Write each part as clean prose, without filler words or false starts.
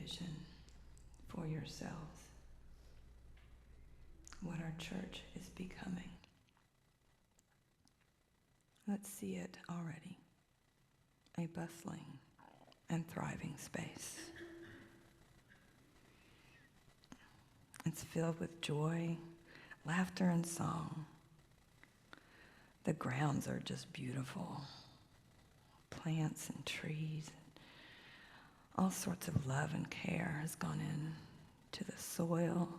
vision for yourselves, what our church is becoming. Let's see it already, a bustling and thriving space. It's filled with joy, laughter, and song. The grounds are just beautiful. Plants and trees, all sorts of love and care has gone into the soil,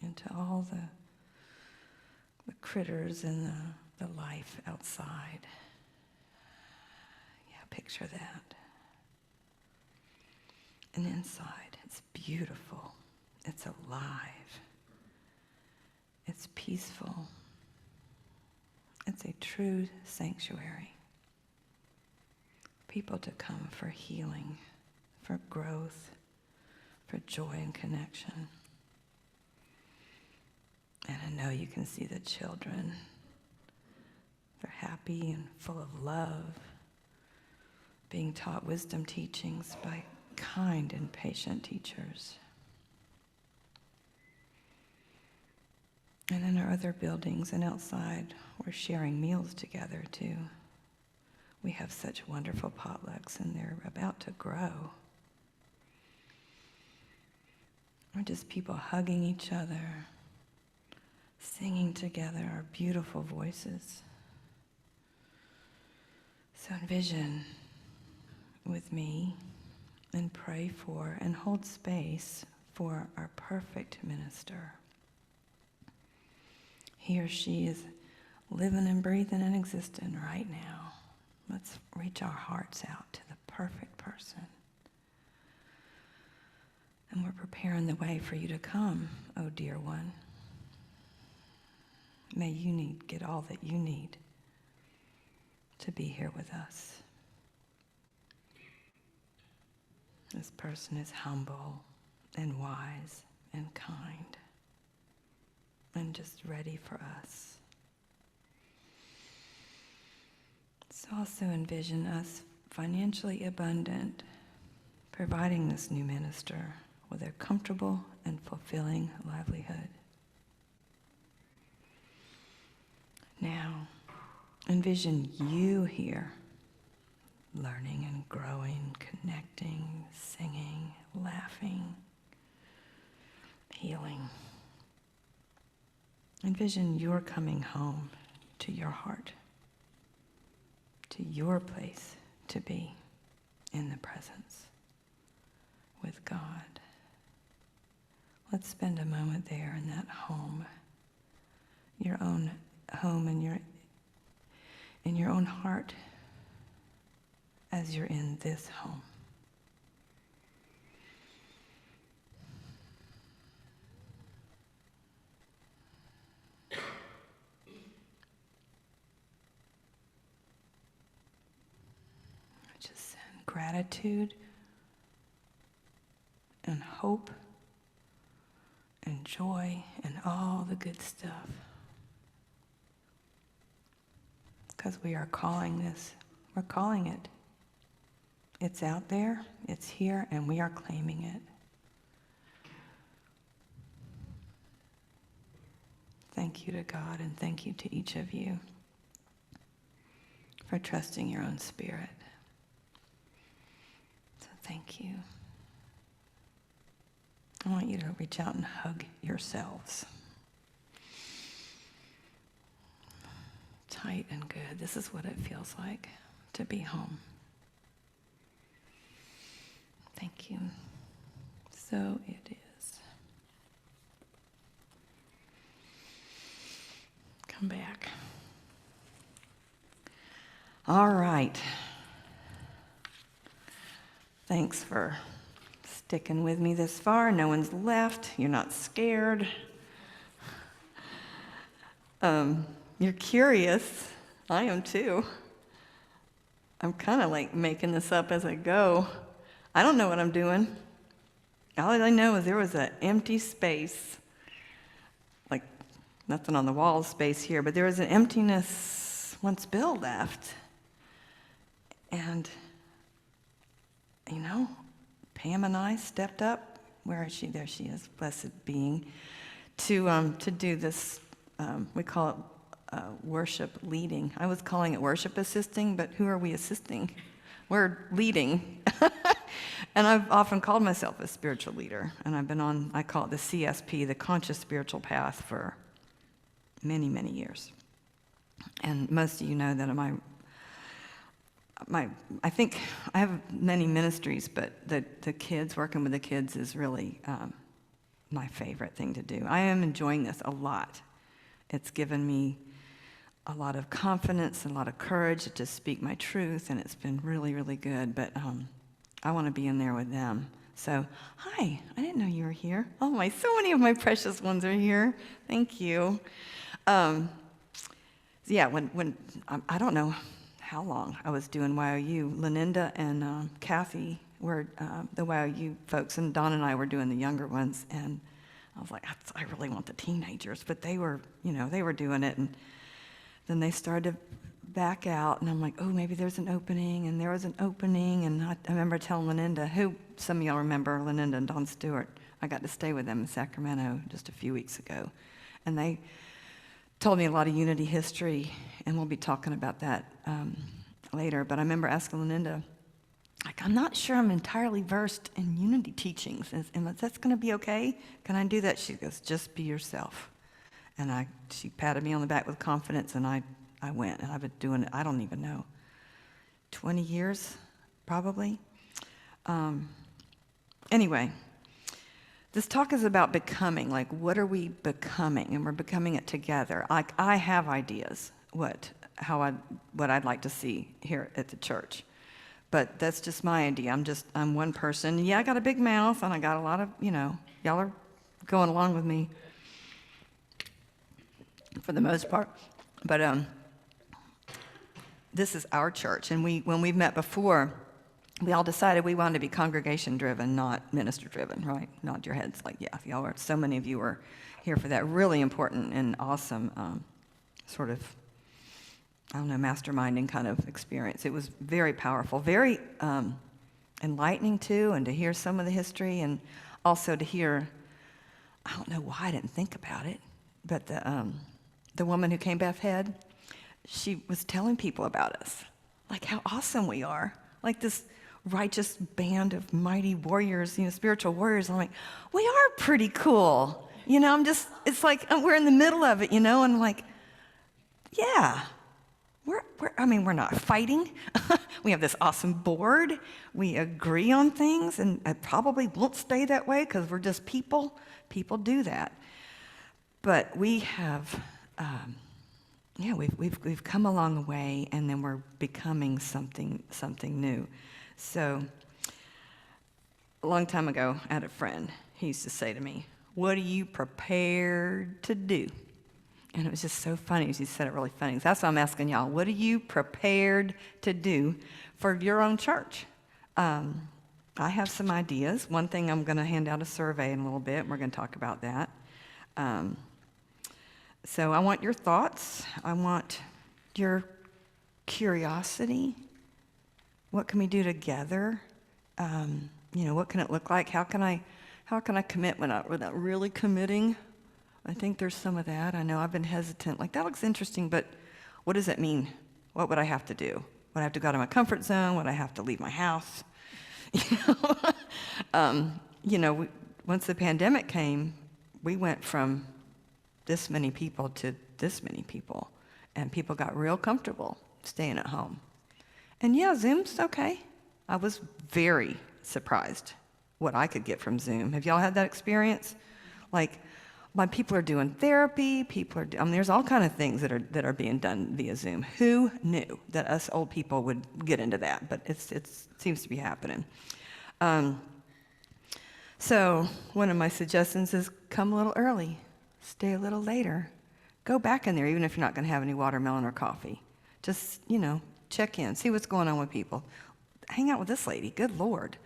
into all the critters and the life outside. Yeah, picture that. And inside, it's beautiful. It's alive. It's peaceful. It's a true sanctuary. People to come for healing, for growth, for joy and connection. And I know you can see the children. They're happy and full of love, being taught wisdom teachings by kind and patient teachers. And in our other buildings and outside, we're sharing meals together too. We have such wonderful potlucks, and they're about to grow. We're just people hugging each other, singing together our beautiful voices. So envision with me and pray for and hold space for our perfect minister. He or she is living and breathing and existing right now. Let's reach our hearts out to the perfect person. And we're preparing the way for you to come, oh dear one. May you get all that you need to be here with us. This person is humble and wise and kind and just ready for us. So also envision us financially abundant, providing this new minister with a comfortable and fulfilling livelihood. Now, envision you here, learning and growing, connecting, singing, laughing, healing. Envision your coming home to your heart, to your place to be in the presence with God. Let's spend a moment there in that home, your own home in your own heart as you're in this home. Just send gratitude and hope and joy and all the good stuff. Because we are calling this, we're calling it. It's out there, it's here, and we are claiming it. Thank you to God, and thank you to each of you for trusting your own spirit. So thank you. I want you to reach out and hug yourselves. Tight and good. This is what it feels like to be home. Thank you. So it is. Come back. All right. Thanks for sticking with me this far. No one's left. You're not scared. You're curious. I am too. I'm kind of like making this up as I go. I don't know what I'm doing. All I know is there was an empty space, like nothing on the wall space here, but there was an emptiness once Bill left. And, Pam and I stepped up. Where is she? There she is, blessed being, to do this. We call it worship leading. I was calling it worship assisting, but who are we assisting? We're leading. And I've often called myself a spiritual leader, and I've been on, I call it the CSP, the Conscious Spiritual Path, for many, many years. And most of you know that I think I have many ministries, but the kids, working with the kids is really my favorite thing to do. I am enjoying this a lot. It's given me a lot of confidence and a lot of courage to speak my truth, and it's been really, really good. But I want to be in there with them. So, hi, I didn't know you were here. Oh my, so many of my precious ones are here. Thank you. Yeah, when I don't know how long I was doing YOU. Leninda and Kathy were the YOU folks, and Don and I were doing the younger ones. And I was like, I really want the teenagers, but they were doing it. And then they started to back out, and I'm like, oh, maybe there's an opening, and there was an opening. And I remember telling Leninda, who some of y'all remember, Leninda and Don Stewart, I got to stay with them in Sacramento just a few weeks ago. And they told me a lot of Unity history, and we'll be talking about that later. But I remember asking Leninda, like, I'm not sure I'm entirely versed in Unity teachings. And that's going to be okay? Can I do that? She goes, just be yourself. And she patted me on the back with confidence, and I went. And I've been doing it, I don't even know, 20 years, probably. Anyway, this talk is about becoming. Like, what are we becoming? And we're becoming it together. Like, I have ideas what I'd like to see here at the church. But that's just my idea. I'm one person. Yeah, I got a big mouth, and I got a lot of, y'all are going along with me for the most part. But this is our church, and when we've met before, we all decided we wanted to be congregation-driven, not minister-driven, right? Nod your heads like, yeah, y'all are. So many of you were here for that really important and awesome sort of, masterminding kind of experience. It was very powerful, very enlightening too, and to hear some of the history, and also to hear, I don't know why I didn't think about it, but the woman who came Beth Head, she was telling people about us, like how awesome we are, like this righteous band of mighty warriors, spiritual warriors. I'm like, we are pretty cool. It's like we're in the middle of it, and I'm like, yeah, we're not fighting. We have this awesome board. We agree on things, and it probably won't stay that way because we're just people. People do that. But we have, we've come a long way, and then we're becoming something new. So, a long time ago, I had a friend. He used to say to me, "What are you prepared to do?" And it was just so funny. He said it really funny. So that's why I'm asking y'all, what are you prepared to do for your own church? I have some ideas. One thing, I'm going to hand out a survey in a little bit, and we're going to talk about that. So I want your thoughts. I want your curiosity. What can we do together? What can it look like? How can I commit without really committing? I think there's some of that. I know I've been hesitant. Like, that looks interesting, but what does it mean? What would I have to do? Would I have to go out of my comfort zone? Would I have to leave my house? Once the pandemic came, we went from this many people to this many people, and people got real comfortable staying at home. And yeah, Zoom's okay. I was very surprised what I could get from Zoom. Have y'all had that experience? Like, my people are doing therapy, there's all kind of things that are being done via Zoom. Who knew that us old people would get into that? But it seems to be happening. So one of my suggestions is come a little early, stay a little later. Go back in there, even if you're not going to have any watermelon or coffee. Just, check in, see what's going on with people. Hang out with this lady, good Lord.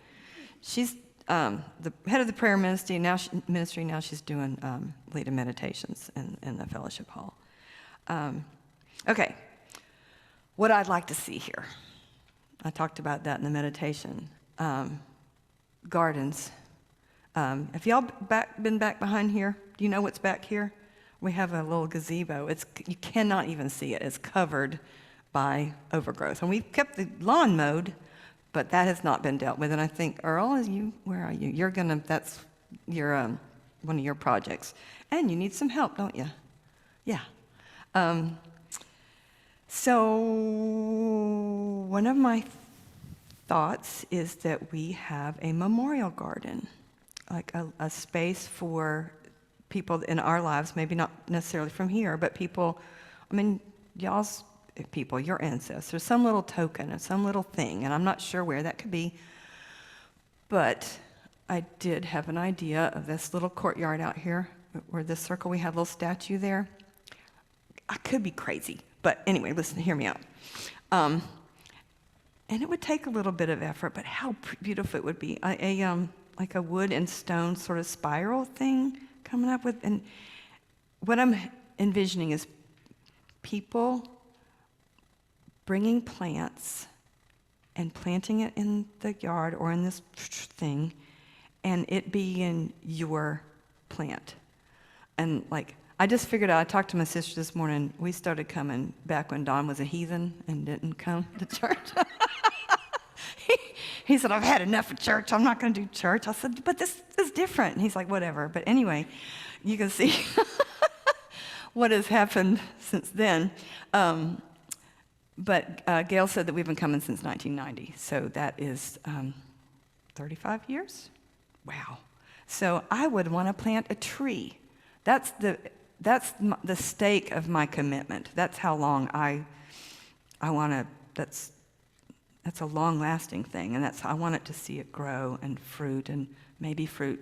She's the head of the prayer ministry. Now she's doing leading meditations in the fellowship hall. Okay, what I'd like to see here. I talked about that in the meditation. gardens. Have y'all been back behind here? Do you know what's back here? We have a little gazebo. You cannot even see it. It's covered by overgrowth. And we've kept the lawn mowed, but that has not been dealt with. And I think, Earl, where are you? That's your one of your projects. And you need some help, don't you? Yeah. So one of my thoughts is that we have a memorial garden, like a space for people in our lives, maybe not necessarily from here, but people, y'all's people, your ancestors, some little token or some little thing, and I'm not sure where that could be, but I did have an idea of this little courtyard out here, where this circle, we had a little statue there. I could be crazy, but anyway, listen, hear me out. And it would take a little bit of effort, but how beautiful it would be. Like a wood and stone sort of spiral thing coming up with, and what I'm envisioning is people bringing plants and planting it in the yard or in this thing, and it being your plant. And I just figured out, I talked to my sister this morning, we started coming back when Don was a heathen and didn't come to church. He said, I've had enough of church, I'm not going to do church. I said, but this is different. And he's like, whatever. But anyway, you can see what has happened since then. But Gail said that we've been coming since 1990, so that is 35 years? Wow. So I would want to plant a tree. That's the stake of my commitment. That's how long I want to, that's a long-lasting thing, and I want it to see it grow and fruit, and maybe fruit.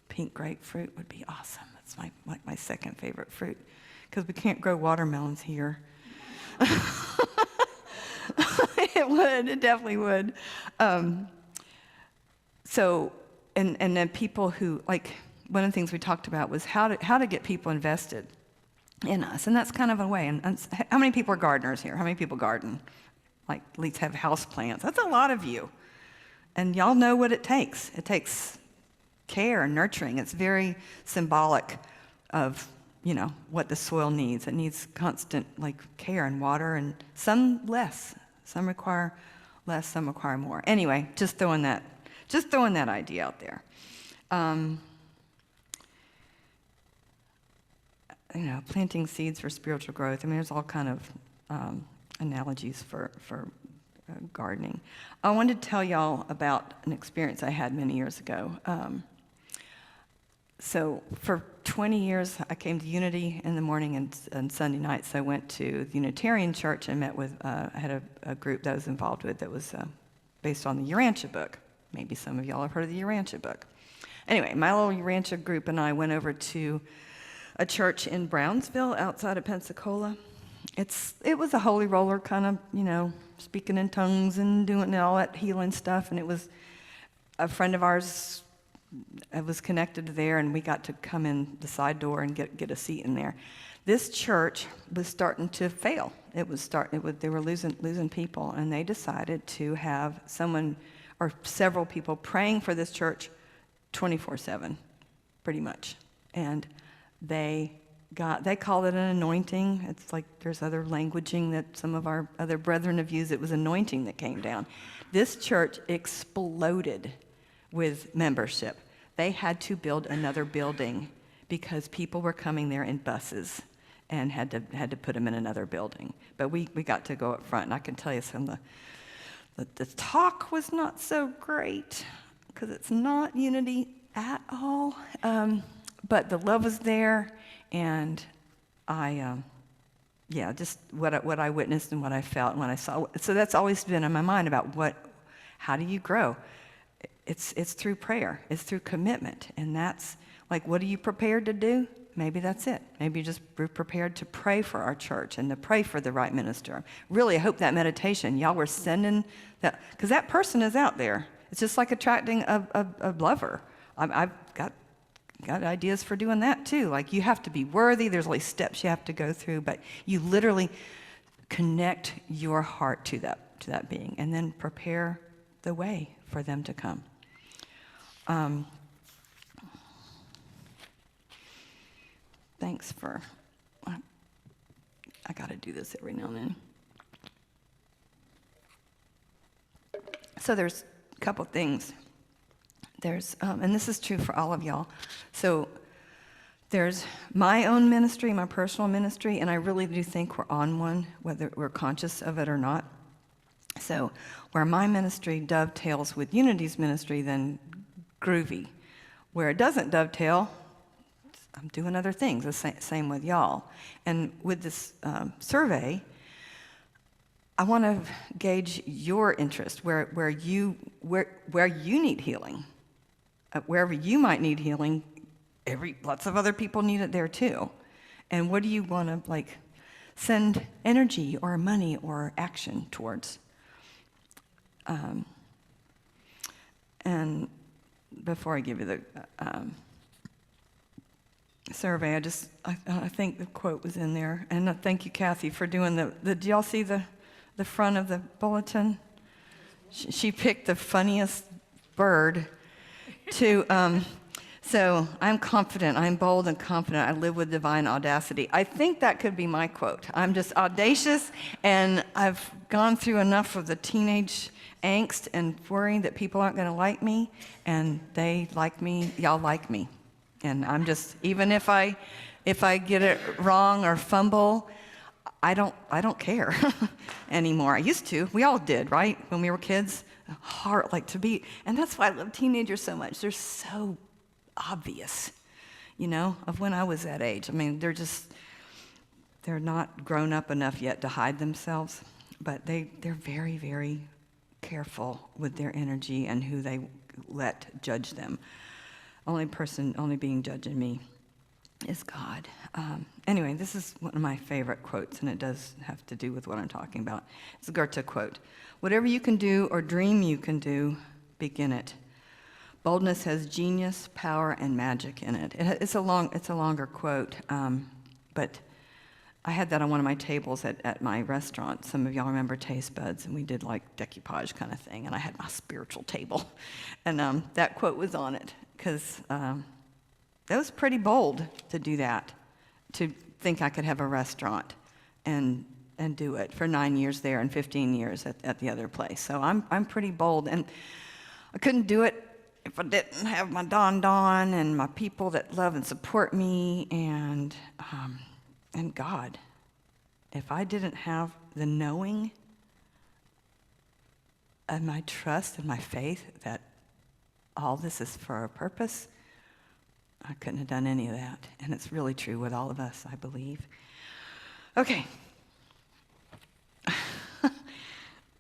Pink grapefruit would be awesome. That's my second favorite fruit, because we can't grow watermelons here. It definitely would. So, and then people who, one of the things we talked about was how to get people invested in us, and that's kind of a way. And how many people are gardeners here? How many people garden? At least have house plants. That's a lot of you. And y'all know what it takes. It takes care and nurturing. It's very symbolic of, what the soil needs. It needs constant, care and water, and some less. Some require less, some require more. Anyway, just throwing that idea out there. Planting seeds for spiritual growth. There's all kind of analogies for gardening. I wanted to tell y'all about an experience I had many years ago. So for 20 years, I came to Unity in the morning and Sunday nights. I went to the Unitarian Church and met with, I had a group that I was involved with that was based on the Urantia book. Maybe some of y'all have heard of the Urantia book. Anyway, my little Urantia group and I went over to a church in Brownsville outside of Pensacola. It was a holy roller kind of, speaking in tongues and doing all that healing stuff. And it was a friend of ours was connected there, and we got to come in the side door and get a seat in there. This church was starting to fail. They were losing people, and they decided to have someone or several people praying for this church 24/7, pretty much. And they called it an anointing. It's like there's other languaging that some of our other brethren have used. It was anointing that came down. This church exploded with membership. They had to build another building because people were coming there in buses and had to put them in another building. But we got to go up front, and I can tell you the talk was not so great because it's not Unity at all. But the love was there, and just what I witnessed and what I felt and what I saw. So that's always been in my mind about how do you grow? It's through prayer. It's through commitment. And that's what are you prepared to do? Maybe that's it. Maybe you just be prepared to pray for our church and to pray for the right minister. Really, I hope that meditation, y'all were sending that, because that person is out there. It's just like attracting a lover. I've got ideas for doing that too. You have to be worthy. There's all these steps you have to go through, but you literally connect your heart to that being, and then prepare the way for them to come. Thanks for, I got to do this every now and then. So there's a couple things. There's, and this is true for all of y'all. So there's my own ministry, my personal ministry, and I really do think we're on one, whether we're conscious of it or not. So where my ministry dovetails with Unity's ministry, then groovy. Where it doesn't dovetail, I'm doing other things, the same with y'all. And with this survey, I want to gauge your interest, where you need healing. Wherever you might need healing, lots of other people need it there too. And what do you want to send energy or money or action towards? And before I give you the survey, I think the quote was in there. And thank you, Kathy, for doing did y'all see the front of the bulletin? She picked the funniest bird to, so I'm confident, I'm bold and confident, I live with divine audacity. I think that could be my quote. I'm just audacious, and I've gone through enough of the teenage angst and worrying that people aren't going to like me, and they like me, y'all like me. And I'm just, even if I get it wrong or fumble, I don't care anymore. I used to. We all did, right? When we were kids, hard to be. And that's why I love teenagers so much. They're so obvious, of when I was that age. I mean, they're not grown up enough yet to hide themselves, but they're very, very careful with their energy and who they let judge them. Only being judging me is God. Anyway, this is one of my favorite quotes, and it does have to do with what I'm talking about. It's a Goethe quote. Whatever you can do or dream you can do, begin it. Boldness has genius, power, and magic in it. It's a longer quote, but I had that on one of my tables at my restaurant. Some of y'all remember Taste Buds, and we did decoupage kind of thing, and I had my spiritual table, and that quote was on it, because that was pretty bold to do that, to think I could have a restaurant and do it for 9 years there and 15 years at the other place. So I'm pretty bold, and I couldn't do it if I didn't have my Don and my people that love and support me, and God. If I didn't have the knowing and my trust and my faith that all this is for a purpose, I couldn't have done any of that. And it's really true with all of us, I believe. Okay.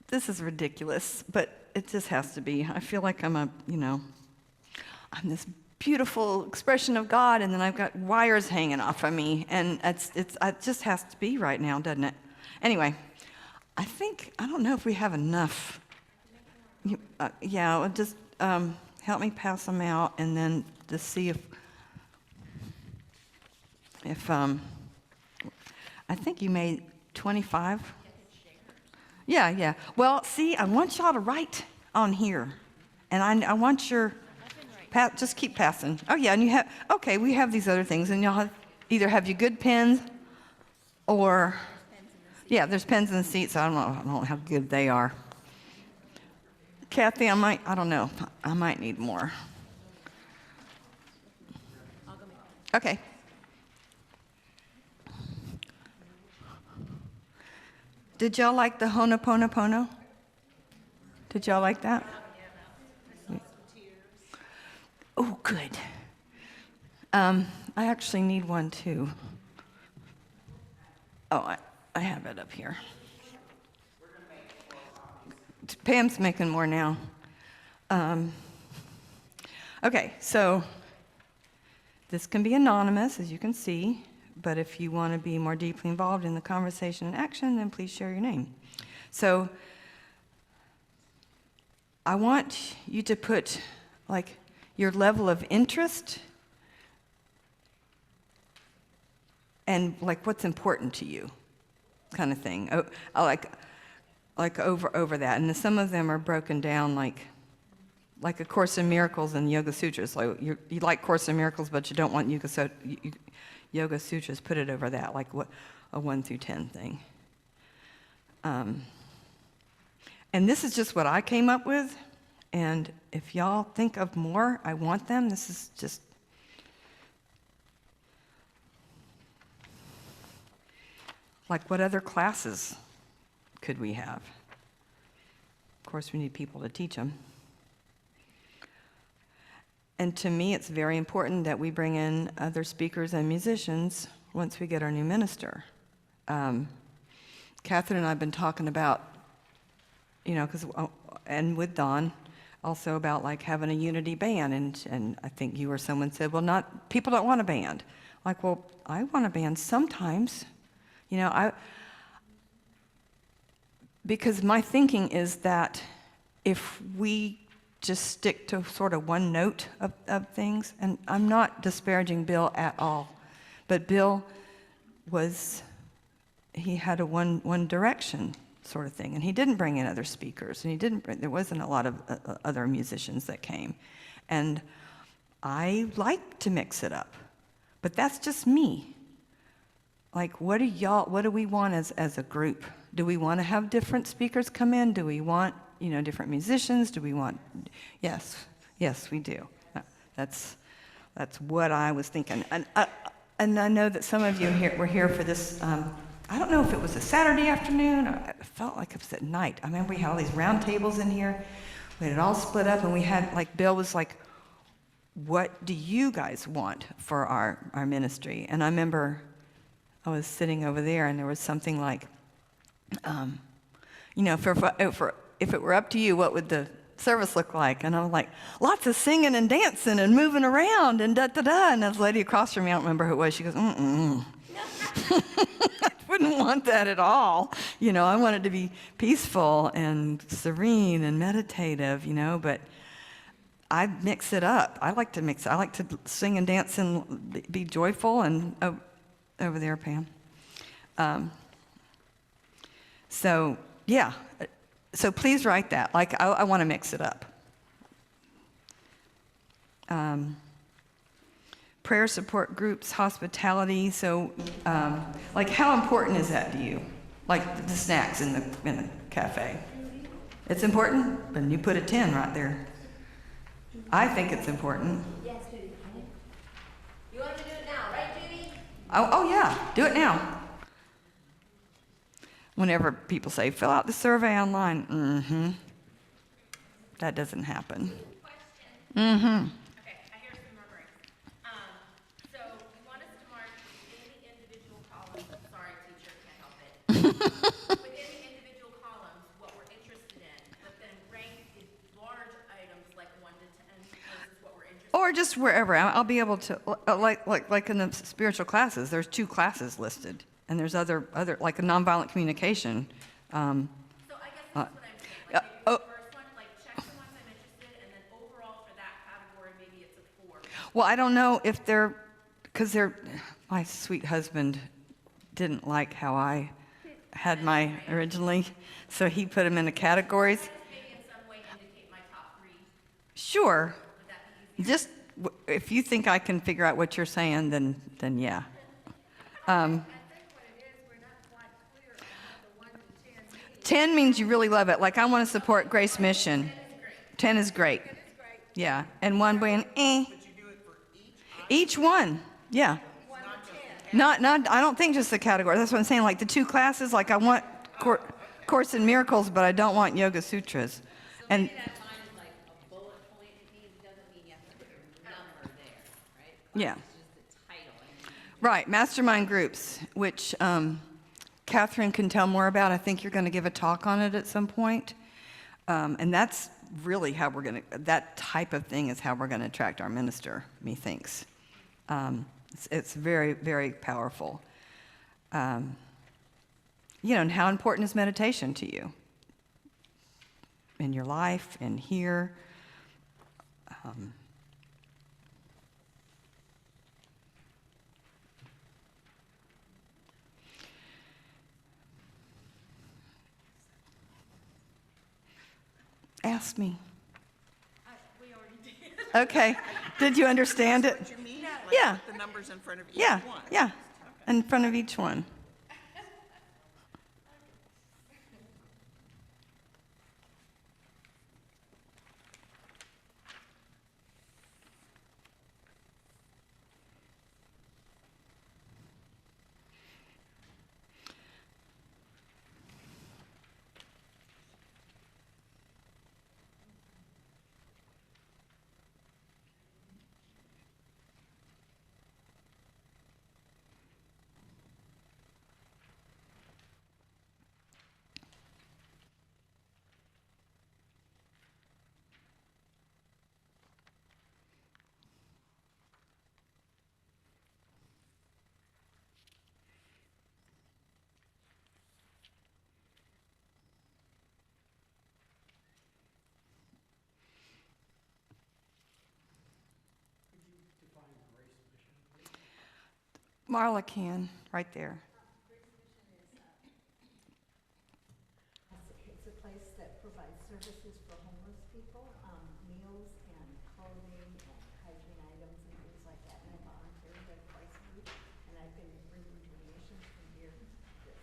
This is ridiculous, but it just has to be. I feel like I'm I'm this beautiful expression of God, and then I've got wires hanging off of me, and it just has to be right now, doesn't it? Anyway, I don't know if we have enough. Just help me pass them out, and then to see if I think you made 25. Yeah. Well, see, I want y'all to write on here, and I want your. Just keep passing. Oh yeah, and we have these other things, and y'all either have you good pens, or there's pens in the seats. I don't know how good they are. Kathy, I don't know. I might need more. Okay. Did y'all like the Ho'oponopono? Did y'all like that? Oh, good. I actually need one too. Oh, I have it up here. Pam's making more now. Okay, so this can be anonymous, as you can see, but if you want to be more deeply involved in the conversation and action, then please share your name. So I want you to put your level of interest and what's important to you, kind of thing. I like over that, and some of them are broken down like A Course in Miracles and Yoga Sutras. Like you like Course in Miracles, but you don't want Yoga Sutras. Put it over that, like what a 1 through 10 thing. And this is just what I came up with. And if y'all think of more, I want them. This is just. Like, what other classes could we have? Of course, we need people to teach them. And to me, it's very important that we bring in other speakers and musicians once we get our new minister. Catherine and I have been talking about, and with Dawn, also about like having a unity band. And I think you or someone said, well, people don't want a band. Like, well, I want a band sometimes. Because my thinking is that if we just stick to sort of one note of things, and I'm not disparaging Bill at all, but Bill he had a one direction sort of thing, and he didn't bring in other speakers, and there wasn't a lot of other musicians that came. And I like to mix it up, but that's just me. Like, what do we want as a group? Do we want to have different speakers come in? Do we want, different musicians? Do we want, yes, we do. That's what I was thinking. And I know that some of you were here for this, I don't know if it was a Saturday afternoon, or it felt like it was at night. I remember we had all these round tables in here. We had it all split up, and we had, like, Bill was like, what do you guys want for our ministry? And I remember I was sitting over there, and there was something like, if it were up to you, what would the service look like? And I was like, lots of singing and dancing and moving around and da-da-da. And this lady across from me, I don't remember who it was, she goes, I wouldn't want that at all. I wanted to be peaceful and serene and meditative, but I mix it up. I like to mix it. I like to sing and dance and be joyful and... over there, Pam. So please write that. Like, I want to mix it up. Prayer support groups, hospitality. So, like, how important is that to you? Like the snacks in the cafe. It's important? Then you put a 10 right there. I think it's important. Yes, Judy. You want to do it now, right, Judy? Oh yeah, do it now. Whenever people say, fill out the survey online, that doesn't happen. Question. Okay, I hear some murmuring. So you want us to mark in the individual columns, sorry teacher, can't help it. Within the individual columns, what we're interested in, but then rank the large items like 1 to 10 versus what we're interested in. Or just wherever. I'll be able to, like in the spiritual classes, there's 2 classes listed. And there's other like a nonviolent communication. So I guess that's what I'm saying. Like maybe the first one, like check the ones I'm interested in, and then overall for that category, maybe it's a 4. Well, I don't know if because my sweet husband didn't like how I had my originally, so he put them into categories. Does maybe in some way indicate my top 3? Sure. Would that be easier? Just if you think I can figure out what you're saying, then yeah. I think what it is, we're not quite clear on what the 1 to 10 means. 10 means you really love it. Like, I want to support Grace Mission. 10 is great. 10 is great. Yeah. And 1 being, But you do it for Each one. Yeah. 1 to 10. Not, I don't think just the category. That's what I'm saying. Like the 2 classes, like I want Course in Miracles, but I don't want Yoga Sutras. And Maybe that line is like a bullet point. It doesn't mean you have to put your number there, right? yeah. It's just the title. Right. Mastermind groups, which Catherine can tell more about. I think you're going to give a talk on it at some point. And that's really how that type of thing is how we're going to attract our minister, methinks. It's very, very powerful. And how important is meditation to you? In your life, and here. Ask me. Okay. Did you understand it? What you mean? Like Yeah. put the numbers in front of each Yeah, one? yeah, in front of each one. Marla can, right there. It's a place that provides services for homeless people, meals and clothing and hygiene items and things like that. And I volunteer there twice a week, and I've been bringing donations from here to this mission.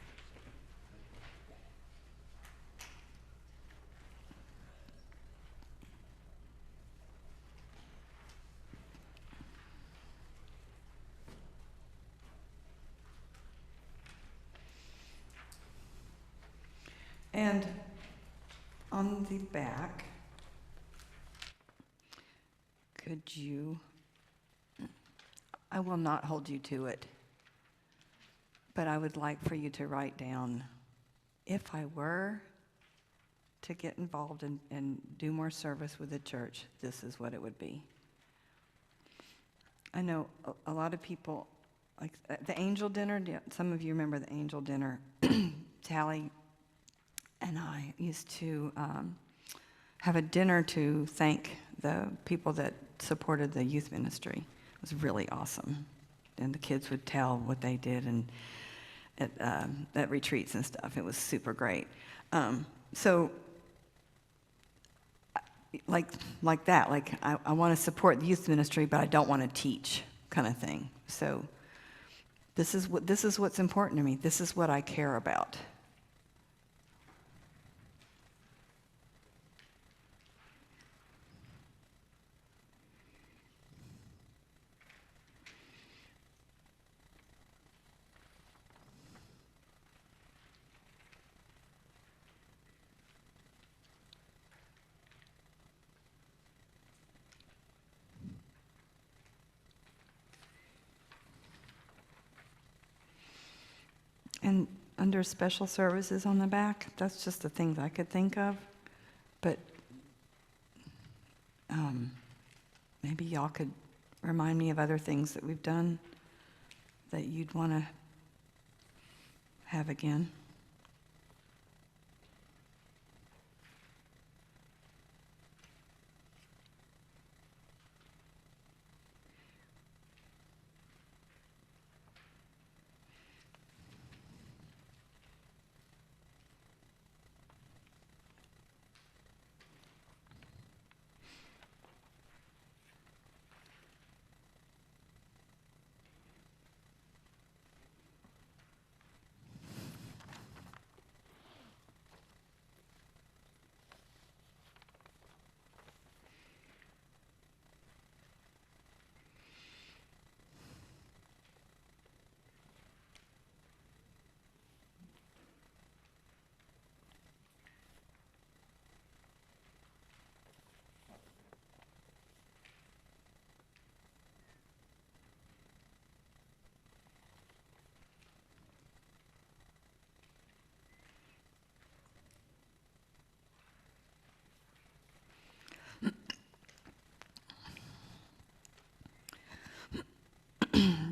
And on the back, could you, I will not hold you to it, but I would like for you to write down, if I were to get involved and do more service with the church, this is what it would be. I know a lot of people, like the angel dinner, some of you remember the angel dinner, Tally and I used to have a dinner to thank the people that supported the youth ministry. It was really awesome. And the kids would tell what they did and at retreats and stuff. It was super great. So like that, like I want to support the youth ministry, but I don't want to teach, kind of thing. So this is what's important to me. This is what I care about. And under special services on the back, that's just the things I could think of. But maybe y'all could remind me of other things that we've done that you'd want to have again.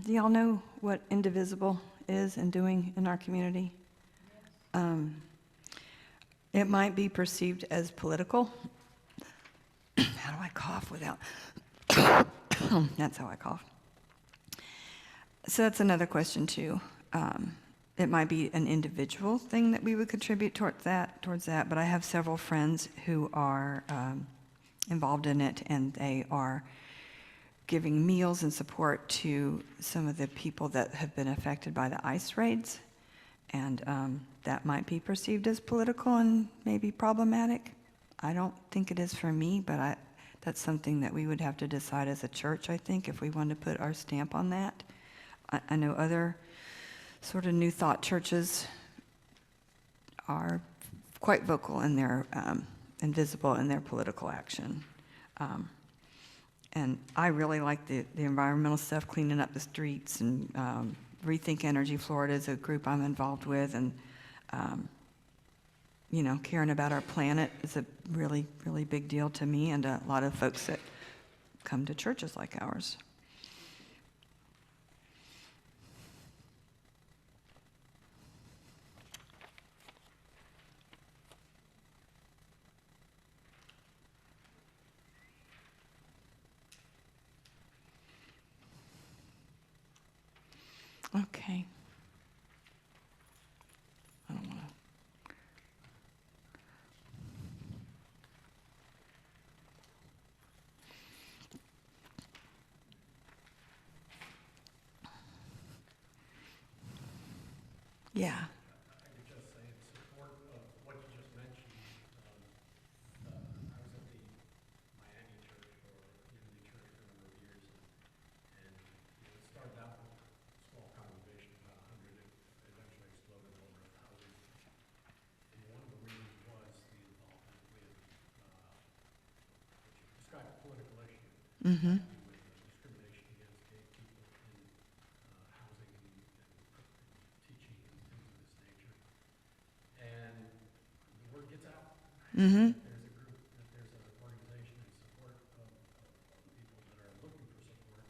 Do y'all know what indivisible is and doing in our community? It might be perceived as political. How do I cough without? That's how I cough. So that's another question too. It might be an individual thing that we would contribute towards that. But I have several friends who are involved in it, and they are giving meals and support to some of the people that have been affected by the ICE raids. And that might be perceived as political and maybe problematic. I don't think it is for me, but that's something that we would have to decide as a church, I think, if we wanted to put our stamp on that. I know other sort of New Thought churches are quite vocal in their, and visible in their political action. And I really like the environmental stuff, cleaning up the streets, and Rethink Energy Florida is a group I'm involved with, and caring about our planet is a really, really big deal to me and a lot of folks that come to churches like ours. Okay. I don't want to. Yeah. I could just say in support of what you just mentioned, I was at the Miami Church or Unity Church for a number of years, and it started out with a small congregation, about 100, it eventually exploded over 1,000. And one of the reasons was the involvement with what you described political issues. Mm-hmm. With discrimination against gay people in housing and teaching and things of this nature. And the word gets out. Mm-hmm. There's a group, there's an organization in support of people that are looking for support,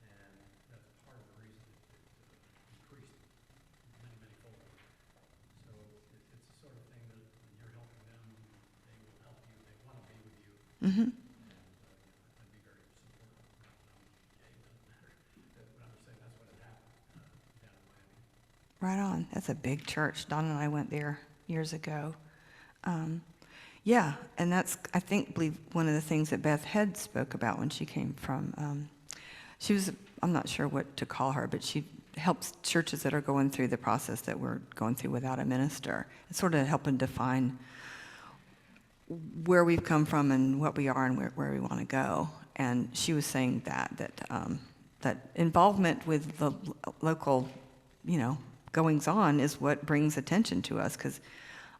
and that's part of the reason it increased many, many fold. So it's the sort of thing that when you're helping them, they will help you, they want to be with you. Mm-hmm. I'd be very supportive of that. Yeah, it doesn't matter. But I'm just saying that's what had happened down in Miami. Right on. That's a big church. Don and I went there years ago. Yeah, and that's, I believe one of the things that Beth Head spoke about when she came from, she was, I'm not sure what to call her, but she helps churches that are going through the process that we're going through without a minister. It's sort of helping define where we've come from and what we are and where we want to go. And she was saying that involvement with the local, goings on is what brings attention to us. Because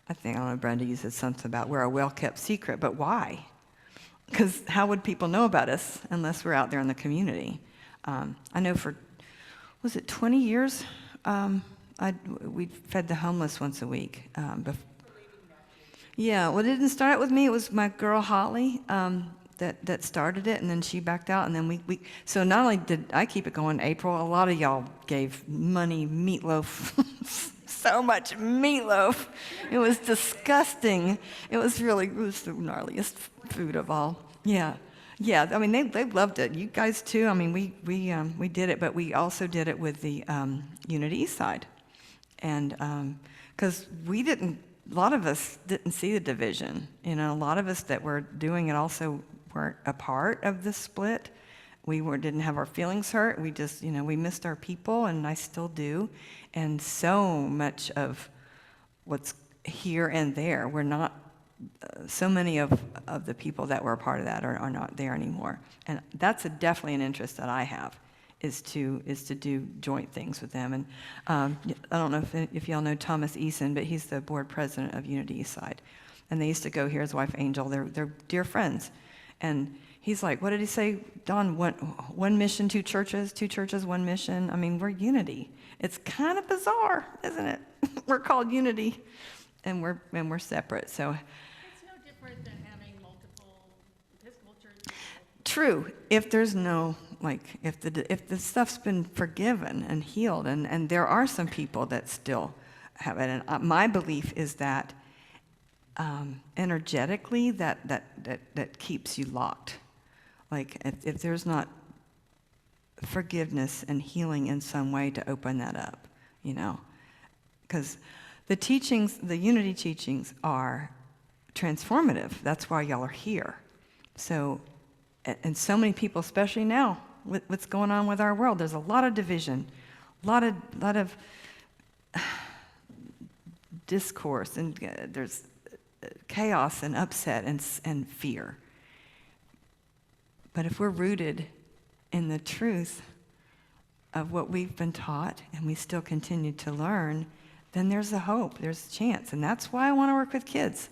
I don't know, Brenda, you said something about we're a well-kept secret, but why? Because how would people know about us unless we're out there in the community? I know was it 20 years? We fed the homeless once a week. Yeah, well, it didn't start with me. It was my girl Holly that started it, and then she backed out, and then we. So not only did I keep it going, April, a lot of y'all gave money, meatloaf, so much meatloaf. It was disgusting. It was the gnarliest food of all. Yeah. I mean, they loved it. You guys too. I mean, we did it, but we also did it with the Unity East Side, and because a lot of us didn't see the division. A lot of us that were doing it also weren't a part of the split. We didn't have our feelings hurt. We just, we missed our people, and I still do. And so much of what's here and there, we're not. So many of the people that were a part of that are not there anymore. And that's definitely an interest that I have, is to do joint things with them. And I don't know if y'all know Thomas Eason, but he's the board president of Unity Eastside. And they used to go here, his wife Angel, they're dear friends. And he's like, what did he say, Don? One mission, two churches, one mission. I mean, we're Unity. It's kind of bizarre, isn't it? We're called Unity, and we're separate. So It's no different than having multiple Episcopal churches. true, if there's no, if the stuff's been forgiven and healed, and there are some people that still have it, and my belief is that energetically that keeps you locked. Like if there's not forgiveness and healing in some way to open that up, because the teachings, the Unity teachings are transformative. That's why y'all are here. So, and so many people, especially now, with what's going on with our world, there's a lot of division, a lot of discourse, and there's chaos and upset and fear. But if we're rooted in the truth of what we've been taught and we still continue to learn, then there's a hope, there's a chance. And that's why I want to work with kids.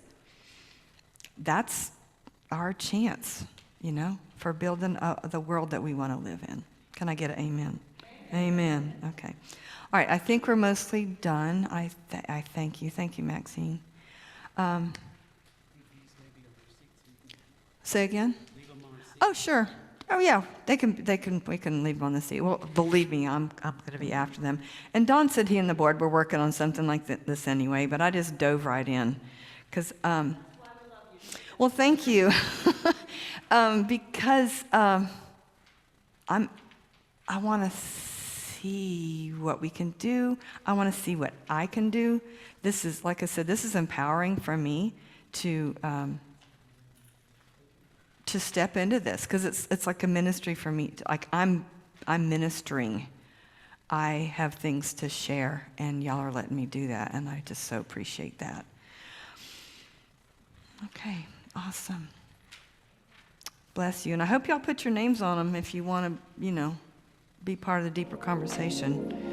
That's our chance, for building the world that we want to live in. Can I get an amen? Amen. Okay. All right, I think we're mostly done. I thank you. Thank you, Maxine. Say again? Oh, sure. Oh, yeah. We can leave them on the seat. Well, believe me, I'm going to be after them. And Don said he and the board were working on something like this anyway, but I just dove right in. Because, well, thank you. Because I want to see what we can do. I want to see what I can do. This is, like I said, this is empowering for me to step into this, because it's like a ministry for me. Like I'm ministering. I have things to share, and y'all are letting me do that, and I just so appreciate that. Okay, awesome. Bless you, and I hope y'all put your names on them if you want to, be part of the deeper conversation.